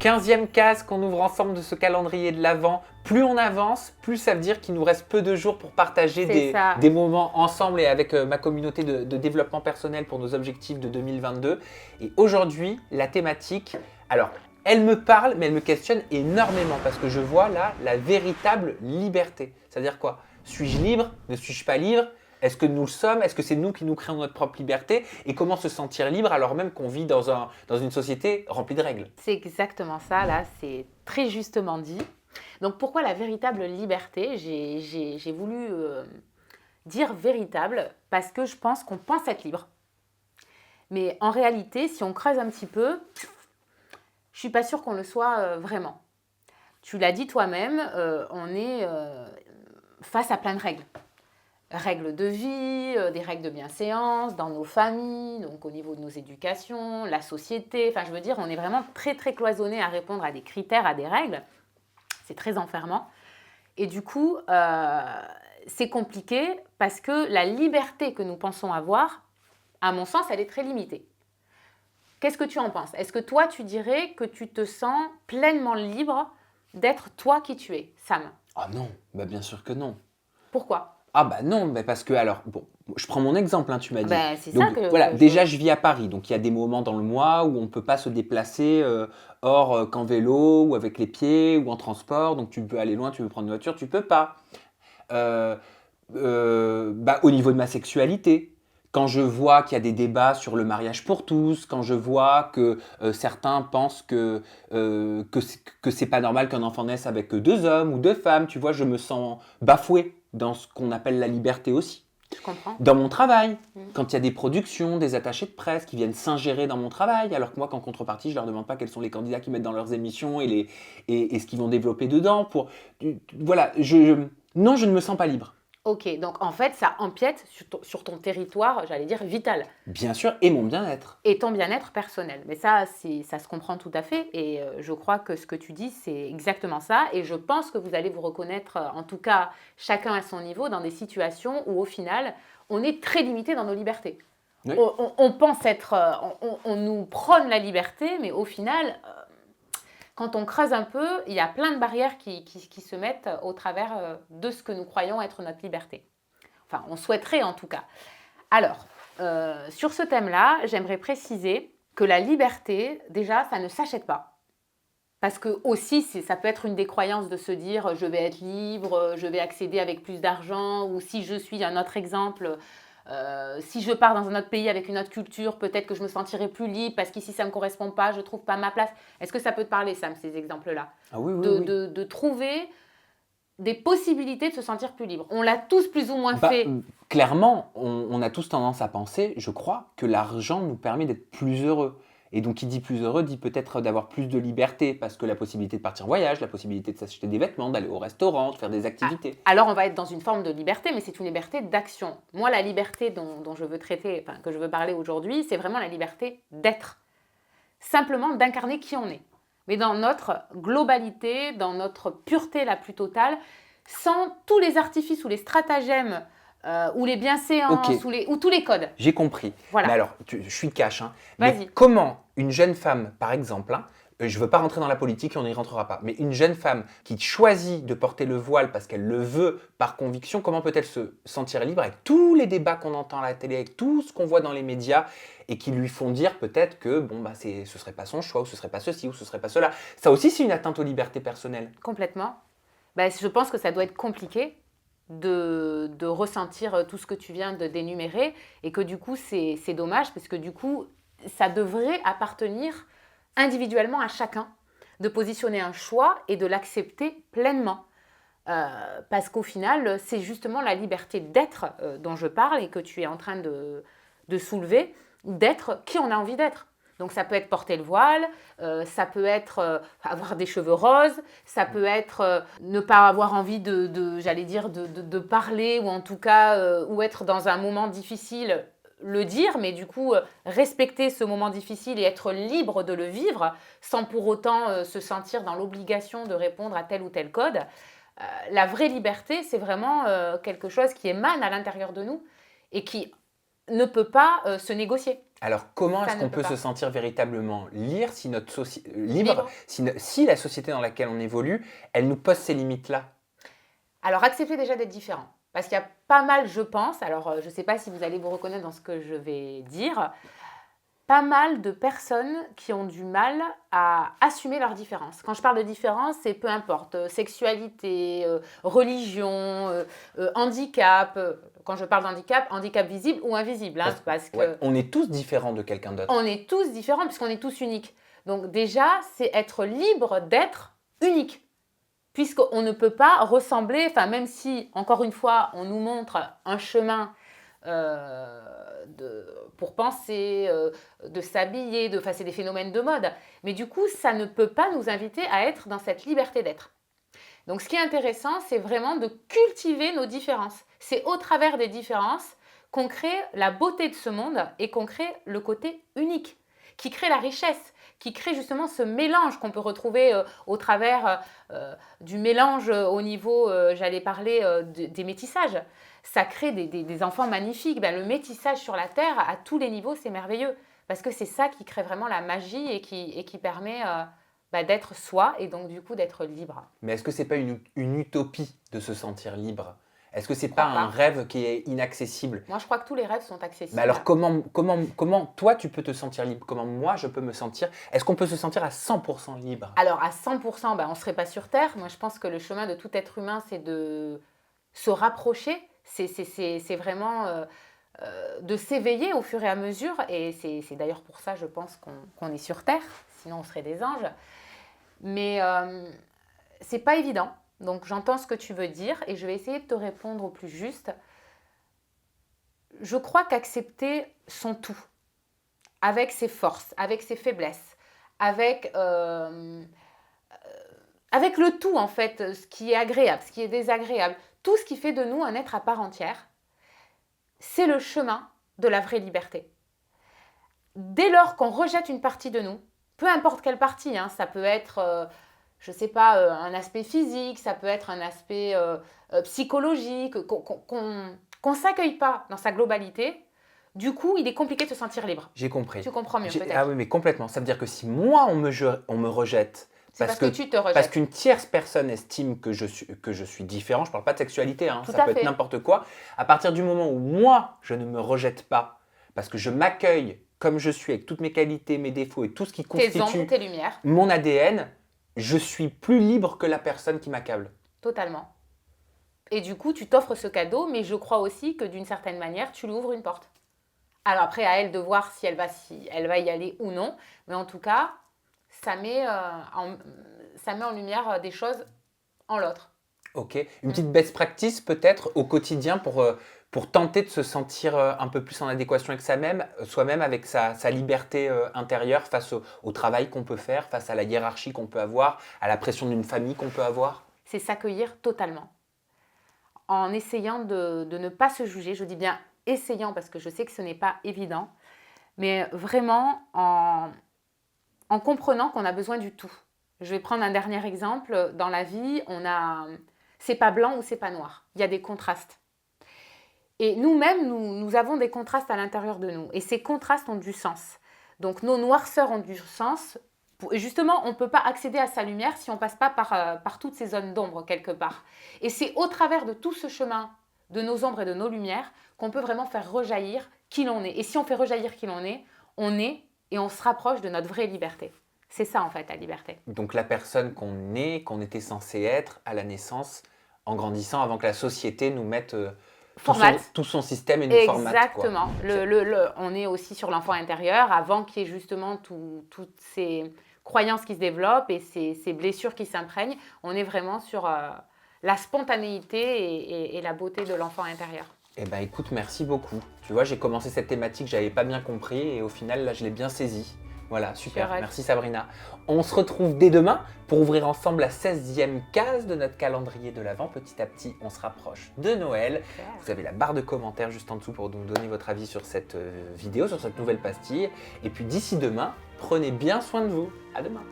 15e case qu'on ouvre ensemble de ce calendrier de l'Avent. Plus on avance, plus ça veut dire qu'il nous reste peu de jours pour partager des moments ensemble et avec ma communauté de développement personnel pour nos objectifs de 2022. Et aujourd'hui, la thématique, alors elle me parle, mais elle me questionne énormément parce que je vois là la véritable liberté. C'est-à-dire quoi? Suis-je libre? Ne suis-je pas libre? Est-ce que nous le sommes? Est-ce que c'est nous qui nous créons notre propre liberté? Et comment se sentir libre alors même qu'on vit dans une société remplie de règles? C'est exactement ça, là, c'est très justement dit. Donc pourquoi la véritable liberté? J'ai voulu dire véritable parce que je pense qu'on pense être libre. Mais en réalité, si on creuse un petit peu, je ne suis pas sûre qu'on le soit vraiment. Tu l'as dit toi-même, on est face à plein de règles. Règles de vie, des règles de bienséance, dans nos familles, donc au niveau de nos éducations, la société. Enfin, je veux dire, on est vraiment très, très cloisonné à répondre à des critères, à des règles. C'est très enfermant. Et du coup, c'est compliqué parce que la liberté que nous pensons avoir, à mon sens, elle est très limitée. Qu'est-ce que tu en penses? Est-ce que toi, tu dirais que tu te sens pleinement libre d'être toi qui tu es, Sam? Ah non, bah bien sûr que non. Pourquoi? Ah bah non, bah parce que alors, bon, je prends mon exemple, hein, tu m'as dit. Ben, c'est Donc ça que voilà, je déjà je vis à Paris, donc il y a des moments dans le mois où on ne peut pas se déplacer hors qu'en vélo ou avec les pieds ou en transport, donc tu peux aller loin, tu veux prendre une voiture, tu peux pas. Euh, bah, au niveau de ma sexualité, quand je vois qu'il y a des débats sur le mariage pour tous, quand je vois que certains pensent que c'est pas normal qu'un enfant naisse avec que deux hommes ou deux femmes, tu vois, je me sens bafoué dans ce qu'on appelle la liberté aussi. Je comprends. Dans mon travail, quand il y a des productions, des attachés de presse qui viennent s'ingérer dans mon travail, alors que moi, qu'en contrepartie, je leur demande pas quels sont les candidats qui mettent dans leurs émissions et ce qu'ils vont développer dedans. Voilà, non, je ne me sens pas libre. Ok, donc en fait, ça empiète sur ton territoire, j'allais dire, vital. Bien sûr, et mon bien-être. Et ton bien-être personnel. Mais ça se comprend tout à fait. Et je crois que ce que tu dis, c'est exactement ça. Et je pense que vous allez vous reconnaître, en tout cas, chacun à son niveau, dans des situations où, au final, on est très limité dans nos libertés. Oui. On pense être... on nous prône la liberté, mais au final... quand on creuse un peu, il y a plein de barrières qui se mettent au travers de ce que nous croyons être notre liberté. Enfin, on souhaiterait en tout cas. Alors, sur ce thème-là, j'aimerais préciser que la liberté, déjà, ça ne s'achète pas. Parce que aussi, ça peut être une des croyances de se dire je vais être libre, je vais accéder avec plus d'argent, ou si je suis un autre exemple, si je pars dans un autre pays avec une autre culture, peut-être que je me sentirai plus libre parce qu'ici ça ne me correspond pas, je ne trouve pas ma place. Est-ce que ça peut te parler, Sam, ces exemples-là? Ah oui, De trouver des possibilités de se sentir plus libre. On l'a tous plus ou moins fait. Clairement, on a tous tendance à penser, je crois, que l'argent nous permet d'être plus heureux. Et donc, qui dit plus heureux, dit peut-être d'avoir plus de liberté, parce que la possibilité de partir en voyage, la possibilité de s'acheter des vêtements, d'aller au restaurant, de faire des activités. Alors, on va être dans une forme de liberté, mais c'est une liberté d'action. Moi, la liberté dont je veux traiter, enfin, que je veux parler aujourd'hui, c'est vraiment la liberté d'être. Simplement d'incarner qui on est. Mais dans notre globalité, dans notre pureté la plus totale, sans tous les artifices ou les stratagèmes ou les bienséances ou tous les codes. J'ai compris. Voilà. Mais alors, je suis cash. Vas-y. Mais comment une jeune femme, par exemple, je ne veux pas rentrer dans la politique et on n'y rentrera pas, mais une jeune femme qui choisit de porter le voile parce qu'elle le veut par conviction, comment peut-elle se sentir libre avec tous les débats qu'on entend à la télé, avec tout ce qu'on voit dans les médias et qui lui font dire peut-être que bon, bah, ce ne serait pas son choix, ou ce ne serait pas ceci, ou ce ne serait pas cela. Ça aussi, c'est une atteinte aux libertés personnelles. Complètement. Ben, je pense que ça doit être compliqué de ressentir tout ce que tu viens de d'énumérer et que du coup, c'est dommage parce que du coup, ça devrait appartenir individuellement à chacun de positionner un choix et de l'accepter pleinement. Parce qu'au final, c'est justement la liberté d'être dont je parle et que tu es en train de soulever, d'être qui on a envie d'être. Donc ça peut être porter le voile, ça peut être avoir des cheveux roses, ça peut être ne pas avoir envie de parler ou en tout cas ou être dans un moment difficile, le dire, mais du coup respecter ce moment difficile et être libre de le vivre sans pour autant se sentir dans l'obligation de répondre à tel ou tel code. La vraie liberté, c'est vraiment quelque chose qui émane à l'intérieur de nous et qui ne peut pas se négocier. Alors, comment est-ce qu'on peut se sentir véritablement libre si si la société dans laquelle on évolue, elle nous pose ces limites-là? Alors, accepter déjà d'être différent. Parce qu'il y a pas mal, je pense, alors je ne sais pas si vous allez vous reconnaître dans ce que je vais dire, pas mal de personnes qui ont du mal à assumer leurs différences. Quand je parle de différence, c'est peu importe, sexualité, religion, handicap. Quand je parle d'handicap, handicap visible ou invisible. Hein, parce que on est tous différents de quelqu'un d'autre. On est tous différents puisqu'on est tous uniques. Donc déjà, c'est être libre d'être unique. Puisqu'on ne peut pas ressembler, enfin même si, encore une fois, on nous montre un chemin pour penser, de s'habiller, c'est des phénomènes de mode. Mais du coup, ça ne peut pas nous inviter à être dans cette liberté d'être. Donc ce qui est intéressant, c'est vraiment de cultiver nos différences. C'est au travers des différences qu'on crée la beauté de ce monde et qu'on crée le côté unique, qui crée la richesse, qui crée justement ce mélange qu'on peut retrouver au travers du mélange au niveau, j'allais parler, des métissages. Ça crée des enfants magnifiques. Ben, le métissage sur la Terre, à tous les niveaux, c'est merveilleux. Parce que c'est ça qui crée vraiment la magie et qui permet d'être soi et donc du coup d'être libre. Mais est-ce que ce n'est pas une utopie de se sentir libre? Est-ce que ce n'est pas un rêve qui est inaccessible? Moi, je crois que tous les rêves sont accessibles. Mais alors, comment toi, tu peux te sentir libre? Comment moi, je peux me sentir? Est-ce qu'on peut se sentir à 100% libre? Alors, à 100%, on ne serait pas sur Terre. Moi, je pense que le chemin de tout être humain, c'est de se rapprocher. C'est vraiment de s'éveiller au fur et à mesure. Et c'est d'ailleurs pour ça, je pense, qu'on est sur Terre. Sinon, on serait des anges. Mais ce n'est pas évident. Donc, j'entends ce que tu veux dire et je vais essayer de te répondre au plus juste. Je crois qu'accepter son tout, avec ses forces, avec ses faiblesses, avec le tout, en fait, ce qui est agréable, ce qui est désagréable, tout ce qui fait de nous un être à part entière, c'est le chemin de la vraie liberté. Dès lors qu'on rejette une partie de nous, peu importe quelle partie, hein, ça peut être... je ne sais pas, un aspect physique, ça peut être un aspect psychologique, qu'on ne s'accueille pas dans sa globalité, du coup, il est compliqué de se sentir libre. J'ai compris. Tu comprends mieux peut-être. Ah oui, mais complètement. Ça veut dire que si moi, on me rejette, parce que tu te rejettes. Parce qu'une tierce personne estime que je suis différent, je ne parle pas de sexualité, hein, ça peut être n'importe quoi, à partir du moment où moi, je ne me rejette pas, parce que je m'accueille comme je suis, avec toutes mes qualités, mes défauts et tout ce qui constitue tes lumières, mon ADN, je suis plus libre que la personne qui m'accable. Totalement. Et du coup, tu t'offres ce cadeau, mais je crois aussi que d'une certaine manière, tu lui ouvres une porte. Alors après, à elle de voir si elle va y aller ou non. Mais en tout cas, ça met en lumière des choses en l'autre. Ok. Une petite best practice peut-être au quotidien pour tenter de se sentir un peu plus en adéquation avec soi-même, avec sa liberté intérieure face au travail qu'on peut faire, face à la hiérarchie qu'on peut avoir, à la pression d'une famille qu'on peut avoir? C'est s'accueillir totalement. En essayant de ne pas se juger, je dis bien essayant parce que je sais que ce n'est pas évident, mais vraiment en comprenant qu'on a besoin du tout. Je vais prendre un dernier exemple. Dans la vie, c'est pas blanc ou c'est pas noir. Il y a des contrastes. Et nous-mêmes, nous avons des contrastes à l'intérieur de nous. Et ces contrastes ont du sens. Donc nos noirceurs ont du sens. Et justement, on ne peut pas accéder à sa lumière si on ne passe pas par toutes ces zones d'ombre quelque part. Et c'est au travers de tout ce chemin de nos ombres et de nos lumières qu'on peut vraiment faire rejaillir qui l'on est. Et si on fait rejaillir qui l'on est, on est et on se rapproche de notre vraie liberté. C'est ça en fait la liberté. Donc la personne qu'on était censé être à la naissance, en grandissant, avant que la société nous mette tout son système et nous formate. Exactement. On est aussi sur l'enfant intérieur, avant qu'il y ait justement toutes ces croyances qui se développent et ces blessures qui s'imprègnent. On est vraiment sur la spontanéité et la beauté de l'enfant intérieur. Eh bien écoute, merci beaucoup. Tu vois, j'ai commencé cette thématique, je n'avais pas bien compris et au final, là, je l'ai bien saisie. Voilà, super. Merci Sabrina. On se retrouve dès demain pour ouvrir ensemble la 16e case de notre calendrier de l'Avent. Petit à petit, on se rapproche de Noël. Super. Vous avez la barre de commentaires juste en dessous pour nous donner votre avis sur cette vidéo, sur cette nouvelle pastille. Et puis d'ici demain, prenez bien soin de vous. À demain.